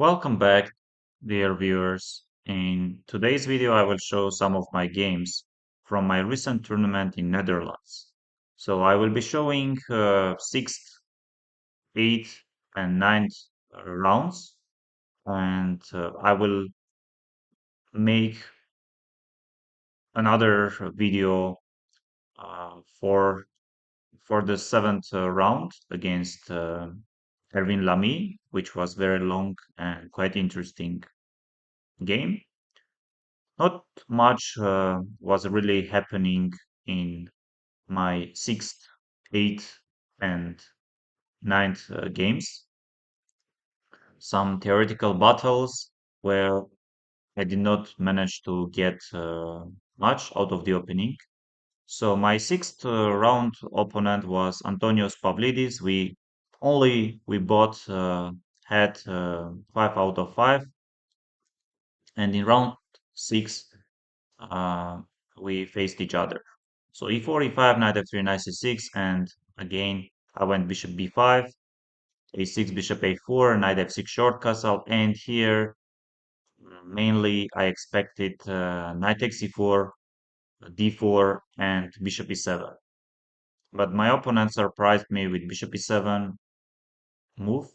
Welcome back, dear viewers. In today's video, I will show some of my games from my recent tournament in Netherlands. So I will be showing sixth, eighth, and ninth rounds, and I will make another video for the seventh round against Erwin Lamy, which was very long and quite interesting game. Not much was really happening in my sixth, eighth, and ninth games. Some theoretical battles where I did not manage to get much out of the opening. So my sixth round opponent was Antonios Pavlidis. We both had 5 out of 5, and in round six uh, we faced each other. So e4, e5, knight f3, knight c6, and again I went bishop b5, a6, bishop a4, knight f6 short castle, and here mainly I expected knight takes e4, d4, and bishop e7. But my opponent surprised me with bishop e7 move.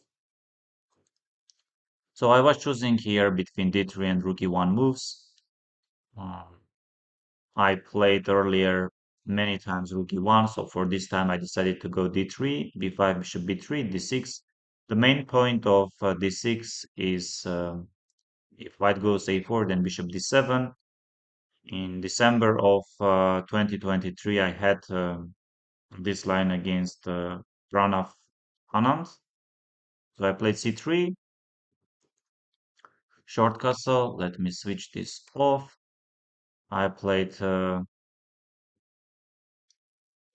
So I was choosing here between d3 and rook e1 moves. Um, I played earlier many times rook e1, so for this time I decided to go d3, b5, bishop b3, d6. The main point of d6 is if white goes a4, then bishop d7. In December of 2023, I had this line against Pranav Anand. So I played c3, short castle. Let me switch this off. I played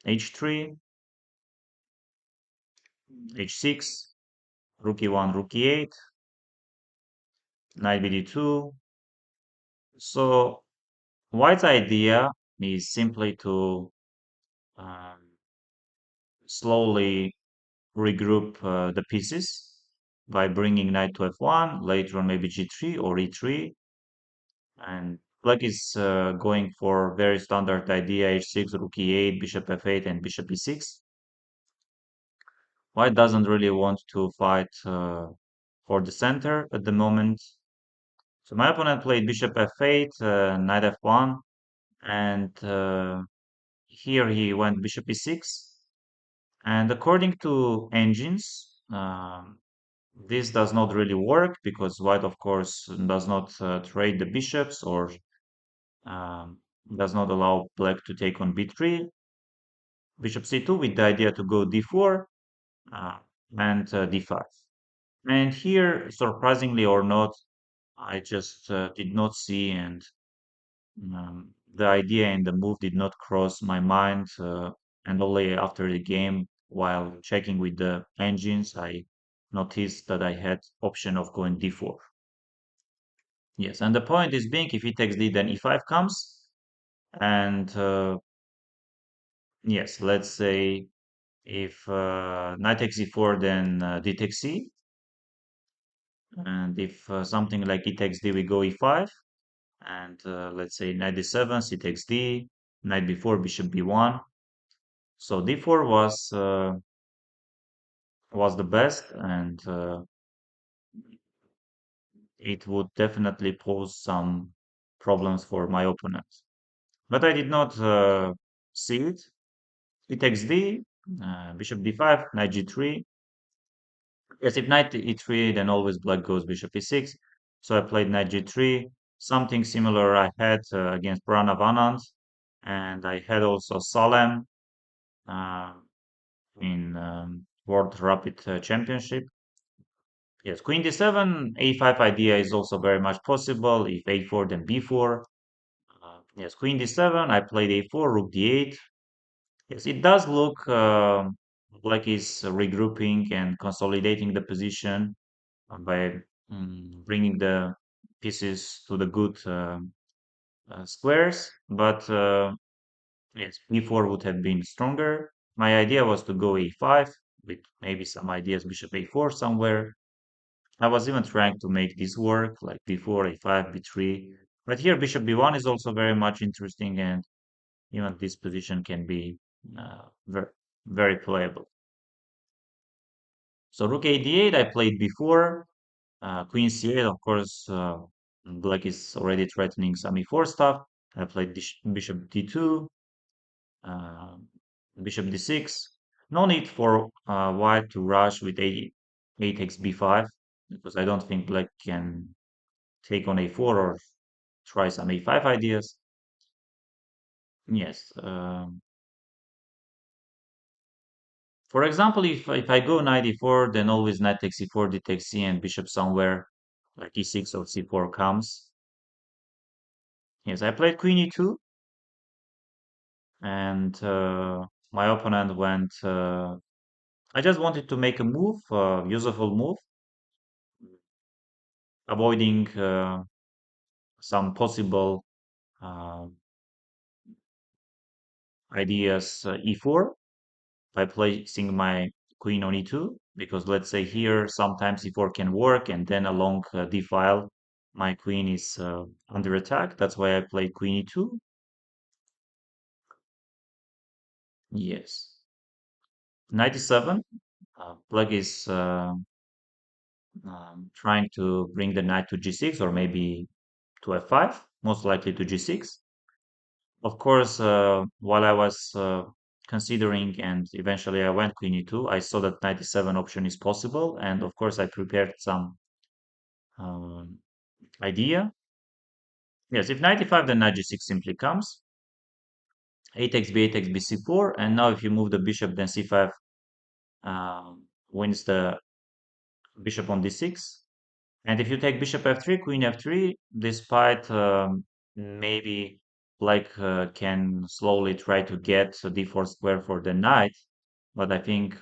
h3, h6, rook e1, rook e8, knight bd2. So white's idea is simply to um, slowly regroup the pieces by bringing knight to f1, later on maybe g3 or e3. And black is going for very standard idea, h6, rook e8, bishop f8, and bishop e6. White doesn't really want to fight for the center at the moment. So my opponent played bishop f8, knight f1, and here he went bishop e6. And according to engines, this does not really work because white, of course, does not trade the bishops or um, does not allow black to take on b3, bishop c2 with the idea to go d4 uh, and d5. And here, surprisingly or not, I just did not see, and the idea and the move did not cross my mind. And only after the game, while checking with the engines, I noticed that I had option of going d4. Yes, and the point is being if he takes d, then e5 comes, and yes, let's say if knight takes e4, then d takes c, and if something like e takes d, we go e5, and let's say knight d7, c takes d, knight b4, bishop b1. So d4 was the best, and it would definitely pose some problems for my opponent. But I did not see it. E takes d, bishop d5, knight g3. Yes, if knight e3, then always black goes bishop e6. So I played knight g3. Something similar I had against Pranav Anand, and I had also Salem uh, in World Rapid Championship. Yes, queen d7, a5 idea is also very much possible. If a4, then b4. Yes, queen d7, I played a4, rook d8. Yes, it does look like it's regrouping and consolidating the position by bringing the pieces to the good squares. But yes, b4 would have been stronger. My idea was to go a5 with maybe some ideas bishop a4 somewhere. I was even trying to make this work, like b4, a5, b3. But here bishop b1 is also very much interesting, and even this position can be very, very playable. So rook a d8, I played before. Queen c8, of course, black is already threatening some e4 stuff. I played bishop d2, uh, bishop d6. No need for white to rush with 8 takes b5, because I don't think black can take on a4 or try some a5 ideas. Yes. For example, if I go knight e4, then always knight takes e4, d takes c, and bishop somewhere like e6 or c4 comes. Yes, I played queen e2, and my opponent went. I just wanted to make a move, useful move, avoiding some possible uh, ideas e4 by placing my queen on e2, because let's say here sometimes e4 can work, and then along d file my queen is under attack. That's why I played queen e2. Yes. Knight e7. Black is trying to bring the knight to g6, or maybe to f5, most likely to g6. Of course, while I was considering, and eventually I went queen e2, I saw that knight e7 option is possible, and of course I prepared some um, idea. Yes, if knight e5, then knight g6 simply comes. A takes b, a takes b c4, and now if you move the bishop, then c5 wins the bishop on d6. And if you take bishop f3, queen f3, despite maybe black can slowly try to get a d4 square for the knight, but I think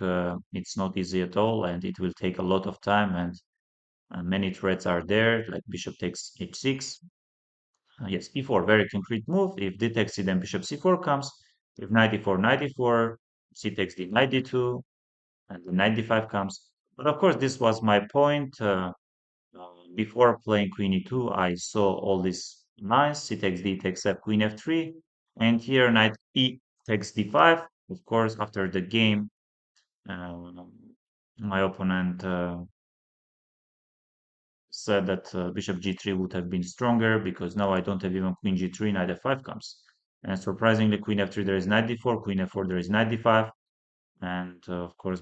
it's not easy at all, and it will take a lot of time, and many threats are there, like bishop takes h6. Yes, e4, very concrete move. If d takes c, then bishop c4 comes. If knight e4, knight e4, c takes d, knight d2, and the knight d5 comes. But of course, this was my point. Before playing queen e2, I saw all these lines: c takes d takes f, queen f3, and here knight e takes d5. Of course, after the game, um, my opponent said that bishop g3 would have been stronger, because now I don't have even queen g3, knight f5 comes. And surprisingly, queen f3, there is knight d4, queen f4, there is knight d5, and of course,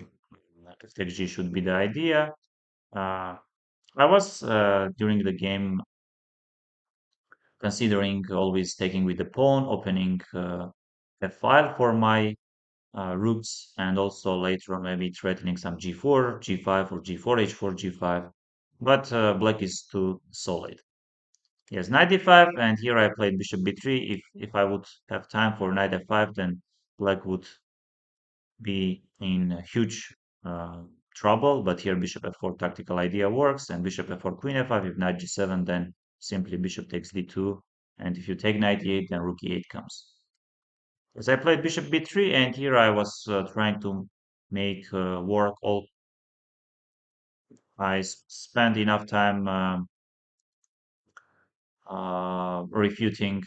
f takes g should be the idea. Uh, I was during the game considering always taking with the pawn, opening a file for my rooks, and also later on maybe threatening some g4, g5, or g4, h4, g5. But black is too solid. Yes, knight d5, and here I played bishop b3. If I would have time for knight f5, then black would be in huge uh, trouble. But here bishop f4 tactical idea works, and bishop f4, queen f5. If knight g7, then simply bishop takes d2, and if you take knight e8, then rook e8 comes. As I played bishop b3, and here I was trying to make work all. I spent enough time refuting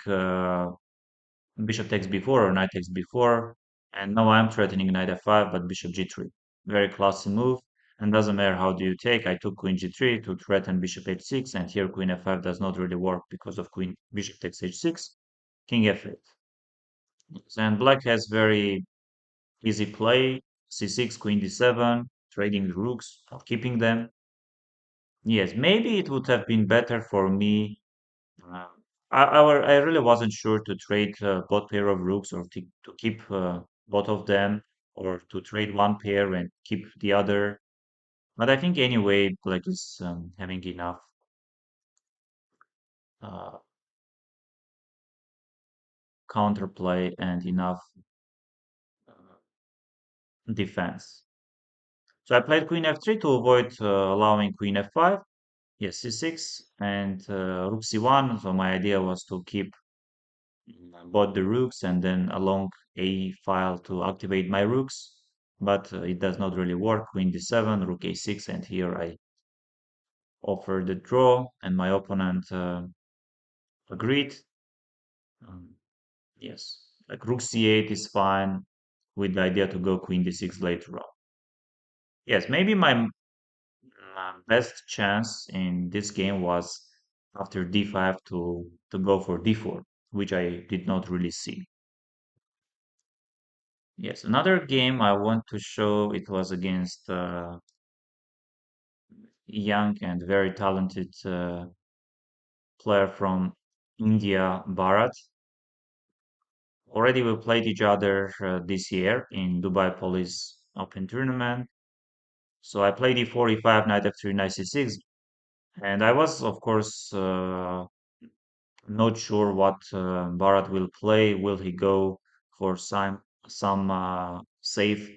bishop takes b4 or knight takes b4, and now I'm threatening knight f5, but bishop g3. Very classy move, and doesn't matter how do you take. I took queen g3 to threaten bishop h6, and here queen f5 does not really work because of queen bishop takes h6, king f8. And black has very easy play, c6, queen d7, trading the rooks, keeping them. Yes, maybe it would have been better for me. Uh, I really wasn't sure to trade both pair of rooks, or to keep both of them, or to trade one pair and keep the other. But I think anyway, black is having enough uh, counterplay and enough defense. So I played queen f3 to avoid allowing queen f5. Yes, c6 and rook c1. So my idea was to keep both the rooks, and then along a file to activate my rooks. But it does not really work. Queen d7, rook a6, and here I offered a draw, and my opponent agreed. Um, yes, like rook c8 is fine with the idea to go queen d6 later on. Yes, maybe my best chance in this game was after d5 to go for d4, which I did not really see. Yes, another game I want to show it was against young and very talented player from India, Bharat. Already we played each other this year in Dubai Police Open Tournament. So I played e4, e5, knight f3, knight c6, and I was, of course, not sure what Bharat will play. Will he go for some safe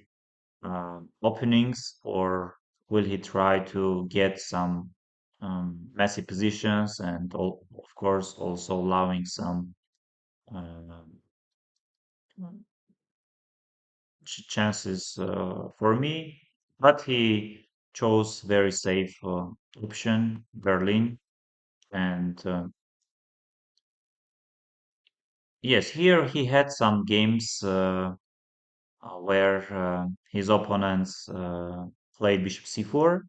openings, or will he try to get some messy positions and, of course, also allowing some uh, chances for me? But he chose very safe option, Berlin, and yes, here he had some games where his opponents played bishop c4.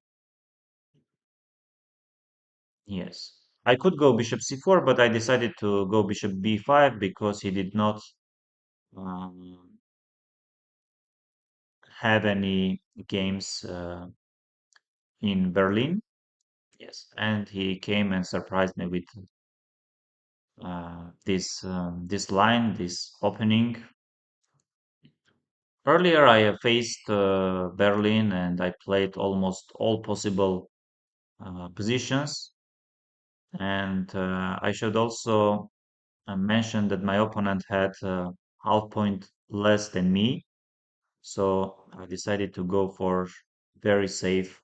Yes. I could go bishop c4, but I decided to go bishop b5 because he did not um, have any games in Berlin. Yes. And he came and surprised me with this line, this opening. Earlier, I faced Berlin and I played almost all possible positions. And I should also mention that my opponent had half point less than me. So I decided to go for very safe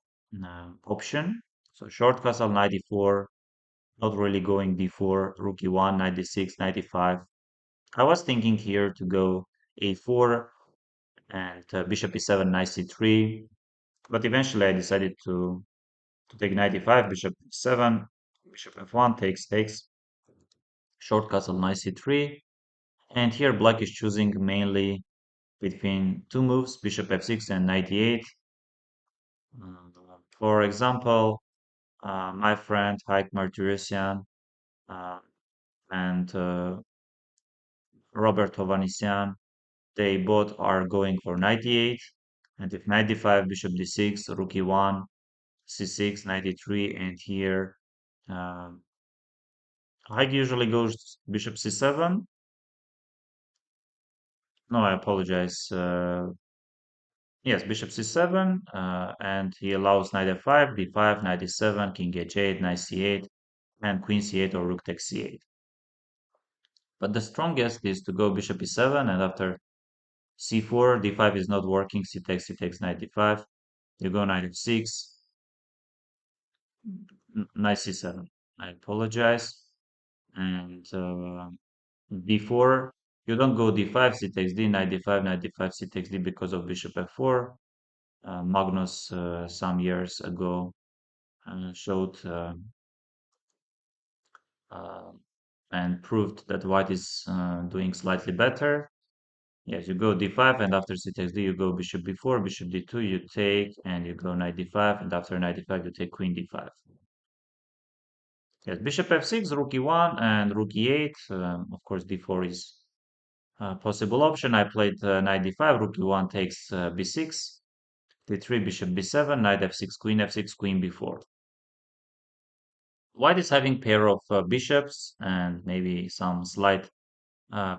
option. So short castle 94, not really going d4, rook e1, 96, 95. I was thinking here to go a4 and bishop e7, knight c3. But eventually I decided to take 95, bishop e7, bishop f1, takes, short castle knight c3. And here black is choosing mainly between two moves, bishop f6 and knight d8. For example, my friend Haik Martirosyan uh, and Robert Hovhannisyan, they both are going for knight d8. And if knight d5, bishop d6, rook e1, c6, knight d3, and here Haik usually goes bishop c7. No, I apologize. Yes, bishop c7, and he allows knight f5, d5, knight d7, king h8, knight c8, and queen c8 or rook takes c8. But the strongest is to go bishop e7, and after c4, d5 is not working, c takes knight d5. You go knight f6, knight c7. I apologize. And d4, you don't go d5, c takes d, knight d5, knight d5, c takes d because of bishop f4. Magnus some years ago showed uh, and proved that white is doing slightly better. Yes, you go d5, and after c takes d, you go bishop b4, bishop d2, you take, and you go knight d5, and after knight d5, you take queen d5. Yes, bishop f6, rook e1, and rook e8. Of course, d4 is a possible option. I played knight d5, rook e1 takes b6, d3, bishop b7, knight f6, queen b4. White is having pair of bishops and maybe some slight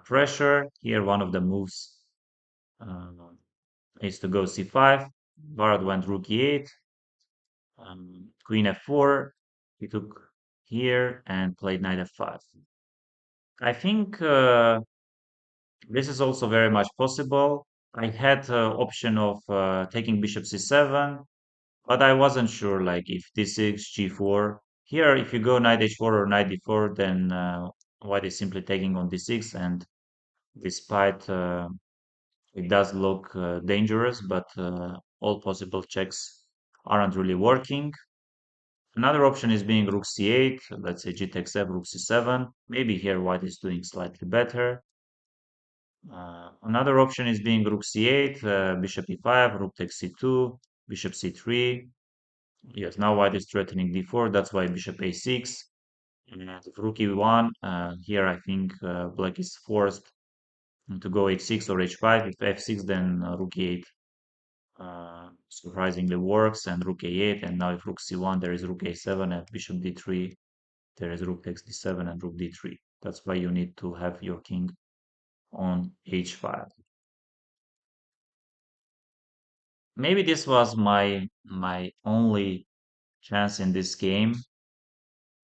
pressure. Here, one of the moves uh, is to go c5. Bharat went rook e8, queen f4. He took here and played knight f5. I think this is also very much possible. I had option of taking bishop c7, but I wasn't sure like if d6, g4. Here, if you go knight h4 or knight d4, then white is simply taking on d6, and despite it does look dangerous, but all possible checks aren't really working. Another option is being rook c8. Let's say g takes f, rook c7. Maybe here white is doing slightly better. Another option is being rook c8, bishop e5, rook takes c2, bishop c3. Yes, now white is threatening d4. That's why bishop a6. And if rook e1, here I think black is forced to go h6 or h5. If f6, then rook e8 surprisingly works, and rook a8. And now if rook c1, there is rook a7, and bishop d3, there is rook takes d7 and rook d3. That's why you need to have your king on h5. Maybe this was my only chance in this game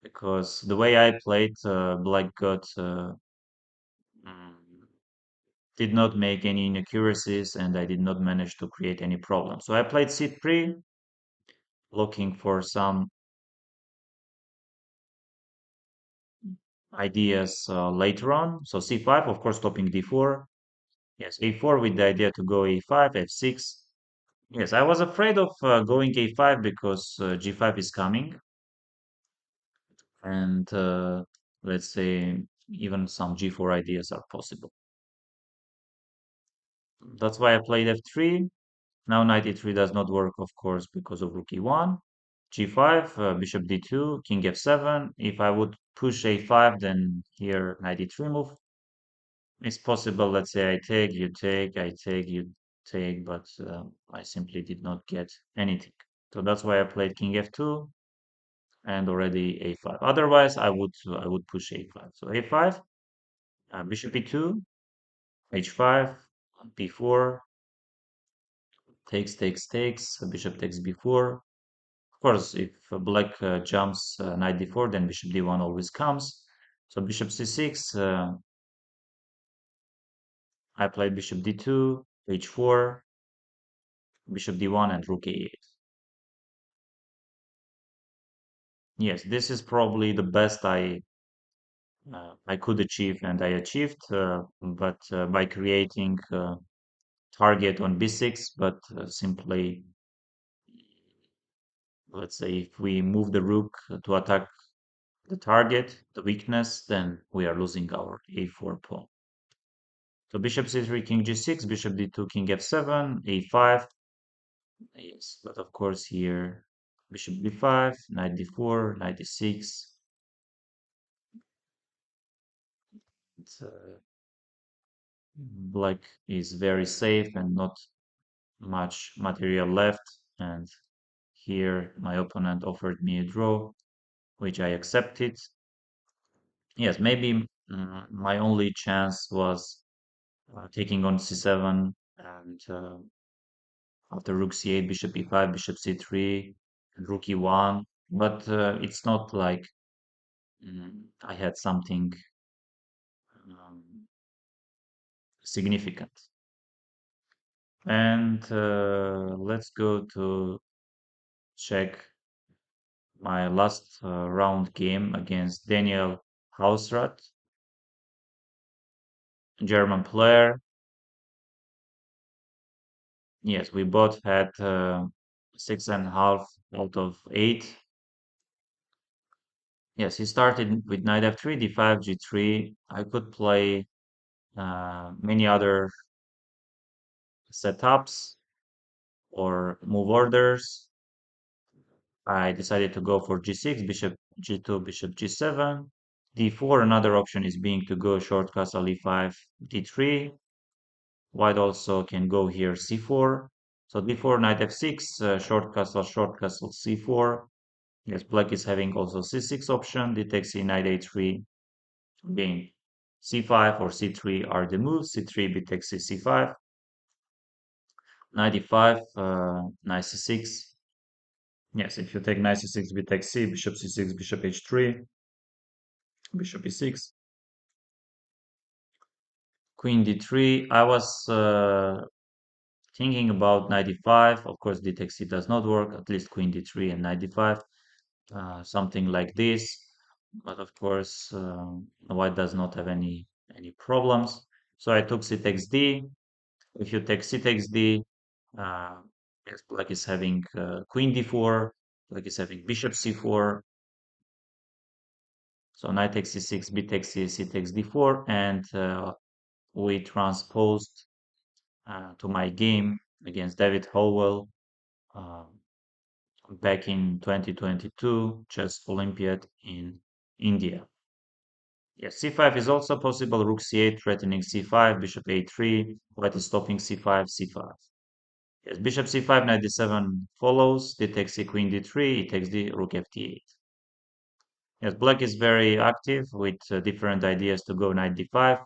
because the way I played, black got mm, did not make any inaccuracies and I did not manage to create any problems. So I played c3, looking for some ideas later on. So c5, of course, stopping d4. Yes, a4 with the idea to go a5, f6. Yes, I was afraid of going a5 because g5 is coming, and let's say even some g4 ideas are possible. That's why I played f3. Now knight e3 does not work, of course, because of rook e1. g5, bishop d2, king f7. If I would push a5, then here knight e3 move. It's possible, let's say I take, you take, I take, you take, but I simply did not get anything. So that's why I played king f2 and already a5. Otherwise, I would push a5. So a5, bishop e2, h5, b4, takes, bishop takes b4. Of course, if black jumps knight d4, then bishop d1 always comes. So bishop c6, I played bishop d2, h4, bishop d1, and rook a8. Yes, this is probably the best I could achieve, and I achieved, but by creating target on b6, but simply, let's say, if we move the rook to attack the target, the weakness, then we are losing our a4 pawn. So bishop c3, king g6, bishop d2, king f7, a5. Yes, but of course here bishop b5, knight d4, knight d6. Black is very safe and not much material left. And here my opponent offered me a draw, which I accepted. Yes, maybe my only chance was taking on c7 and after rook c8, bishop e5, bishop c3, and rook e1. But it's not like I had something um, significant. And let's go to check my last round game against Daniel Hausrat, German player. Yes, we both had 6.5 out of 8. Yes, he started with knight f3, d5, g3. I could play many other setups or move orders. I decided to go for g6, bishop g2, bishop g7, d4. Another option is being to go short castle e5, d3. White also can go here c4. So d4, knight f6, short castle c4. Yes, black is having also c6 option, d takes c, knight a3, being c5 or c3 are the moves, c3, b takes c, c5, knight e5, knight c6. Yes, if you take knight c6, b takes c, bishop c6, bishop h3, bishop e6, queen d3. I was thinking about knight e5. Of course, d takes c does not work, at least queen d3 and knight d5. Something like this. But of course, white does not have any problems. So I took c takes d. If you take c takes d, uh, yes, black is having queen d4. Black is having bishop c4. So knight takes c6, b takes c, c takes d4, and we transposed to my game against David Howell uh, back in 2022 chess Olympiad in India. Yes, c5 is also possible. Rook c8, threatening c5, bishop a3, white is stopping c5, c5. Yes, bishop c5, knight d7 follows, d takes c, queen d3, e takes d, rook ft8. Yes, black is very active with different ideas to go knight d5,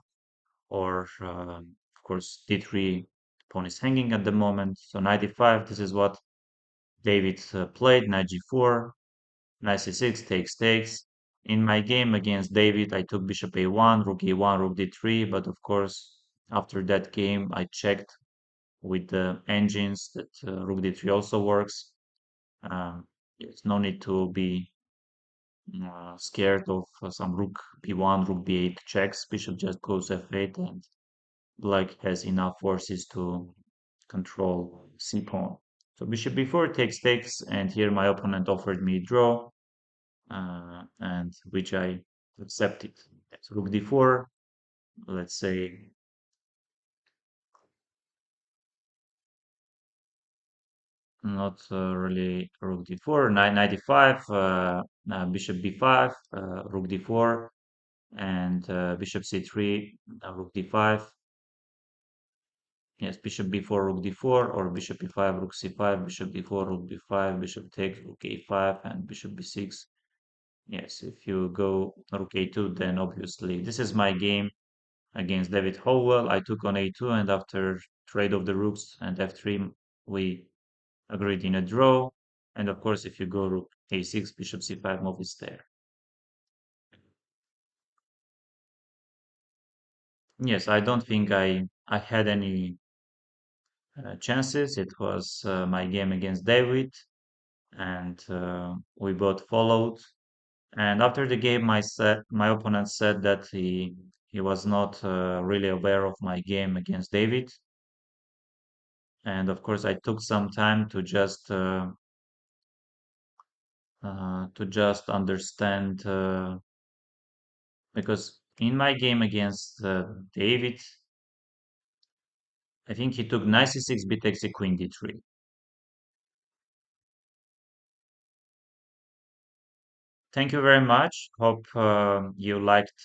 or of course d3, pawn is hanging at the moment. So knight d5, this is what David played, knight g4, knight c6, takes. In my game against David, I took bishop a1, rook e1, rook d3, but of course, after that game, I checked with the engines that rook d3 also works. There's no need to be scared of some rook b1, rook b8 checks. Bishop just goes f8, and black has enough forces to control c pawn. So bishop b4 takes, and here my opponent offered me draw, and which I accepted. So rook d4, let's say not really rook d4, knight d5, bishop b5, rook d4, and bishop c3, rook d5. Yes, bishop b4, rook d4, or bishop e5, rook c5, bishop d4, rook b5, bishop takes, rook a5, and bishop b6. Yes, if you go rook a2, then obviously this is my game against David Howell. I took on a2, and after trade of the rooks and f3, we agreed in a draw. And of course, if you go rook a6, bishop c5, move is there. Yes, I don't think I had any chances. It was my game against David, and we both followed. And after the game, my opponent said that he was not really aware of my game against David. And of course, I took some time to just understand because in my game against David, I think he took knight c6, b takes a queen d3. Thank you very much. Hope you liked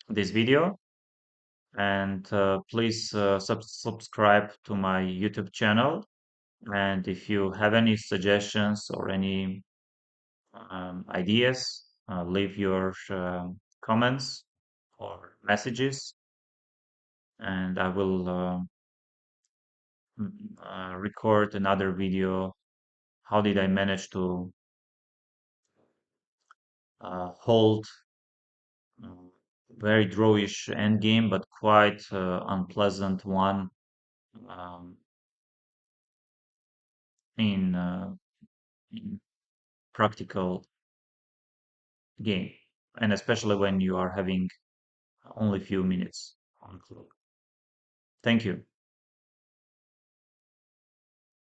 this video, and please subscribe to my YouTube channel. And if you have any suggestions or any ideas, leave your comments or messages, and I will record another video. How did I manage to hold uh, very drawish endgame, but quite unpleasant one um, in, in practical game, and especially when you are having only few minutes on clock. Thank you.